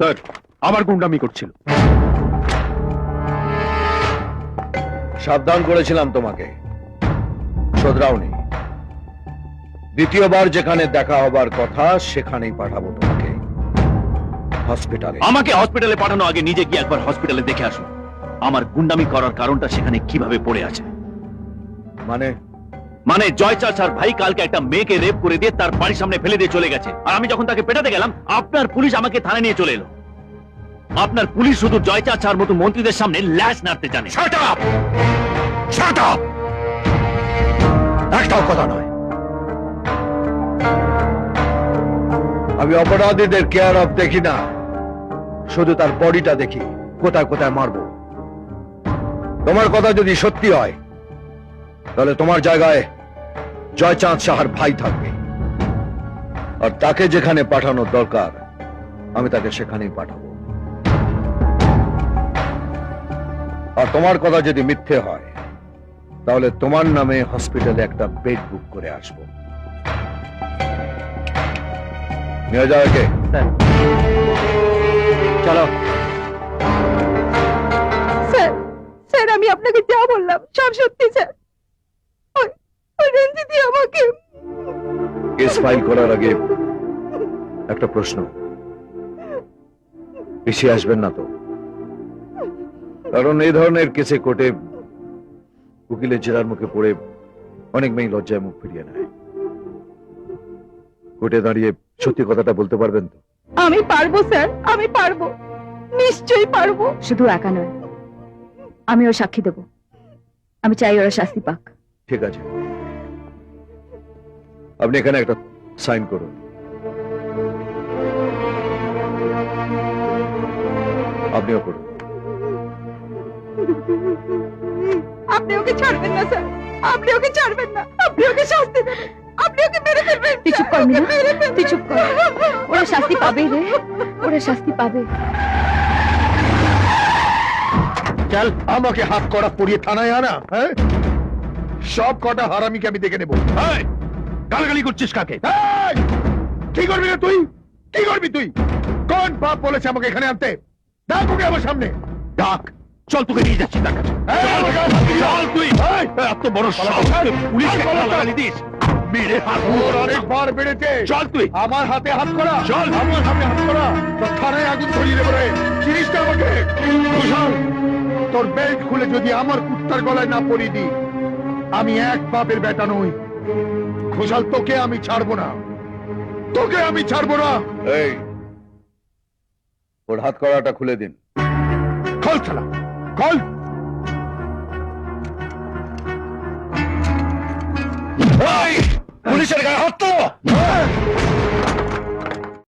Sir আমার গুন্ডামি করছিল। সাবধান করেছিলাম তোমাকে, শোধরাওনি। দ্বিতীয়বার যেখানে দেখা হবার কথা সেখানেই পাঠাবো তোমাকে, হসপিটালে। আমাকে হসপিটালে পাঠানো আগে নিজে গিয়ে একবার হসপিটালে দেখে আসুন। আমার গুন্ডামি করার কারণটা সেখানে কিভাবে পড়ে আছে। মানে জয় চাচার ভাই কালকে একটা মেয়েকে রেপ করে দিয়ে তার বাড়ির সামনে ফেলে দিয়ে চলে গেছে, আর আমি যখন তাকে পেটাতে গেলাম আপনার পুলিশ আমাকে থানায় নিয়ে চলে এলো। আপনার পুলিশ শুধু জয় চাচার মতো মন্ত্রীদের সামনে ল্যাশ নাড়তে জানে। Shut up! Shut up! একটাও কথা নয়। আমি অপরাধীদের কেয়ার অফ দেখি না, শুধু তার বডিটা দেখি, কোথায় কোথায় মারবো। তোমার কথা যদি সত্যি হয় তাহলে তোমার জায়গায় জয়চাঁদ সাহার ভাই থাকবে, আর তাকে যেখানে পাঠানোর দরকার আমি তাকে সেখানেই পাঠাবো। আর তোমার কথা যদি মিথ্যে হয় তাহলে তোমার নামে হসপিটালে একটা বেড বুক করে আসবো। নিয়ে যাও একে। চলো। স্যার, স্যার আমি আপনাকে যা বললাম সব সত্যি স্যার। ওই রঞ্জিত আমাকে। কেস ফাইল করার আগে একটা প্রশ্ন, পিছিয়ে আসবেন না তো? কারণ এই ধরনের কেসে কোর্টে উকিলের জেরার মুখে পড়ে অনেক মেয়ে লজ্জায় মুখ ফিরিয়ে নেয়। কোর্টে দাঁড়িয়ে সত্যি কথাটা বলতে পারবেন তো? আমি পারবো স্যার, আমি পারবো, নিশ্চয়ই পারবো। শুধু একা নয়, আমি ওর সাক্ষী দেব। আমি চাই ওরা শাস্তি পাক। ঠিক আছে, আপনি এখানে একটা সাইন করুন। আপনিও করুন। আপনি ওকে ছাড়বেন না স্যার, আপনি ওকে ছাড়বেন না, আপনি ওকে শাস্তি দেবেন, আপনি ওকে মেরে ফেলবেন। তুই চুপ কর মিনা, তুই চুপ কর। ওরা শাস্তি পাবে রে, ওরা শাস্তি পাবে। চল, আমাকে হাত করা পড়িয়ে থানায় আনা। হ্যাঁ, সব কটা হারামিকে আমি দেখে নেবো। গালাগালি করছিস কাকে? কি করবি না তুই? কি করবি তুই? কোন বাপ বলেছে আমাকে এখানে আনতে? ডাক ওকে আমার সামনে, ডাক। চল তোকে নিয়ে যাচ্ছি তার কাছে। চল তুই। এত বড় সাহস, পুলিশকে গালাগালি দিস? মেরে হাত অনেকবার বেড়েছে। চল তুই। আমার হাতে হাত করা, চল। আমার সামনে হাত করা, তোর থানায় আগুন ধরিয়ে দেবো রে। জিনিসটা আমাকে কুশল, তোর বেল্ট খুলে যদি আমার কুত্তার গলায় না পরিয়ে দি, আমি এক বাপের বেটা নই। খুশাল, তোকে আমি ছাড়বো না, তোকে আমি ছাড়বো না। এই, ওর হাত করাটা খুলে দিন। খোল চালা, খোল। পুলিশের গায়ে হাত তো।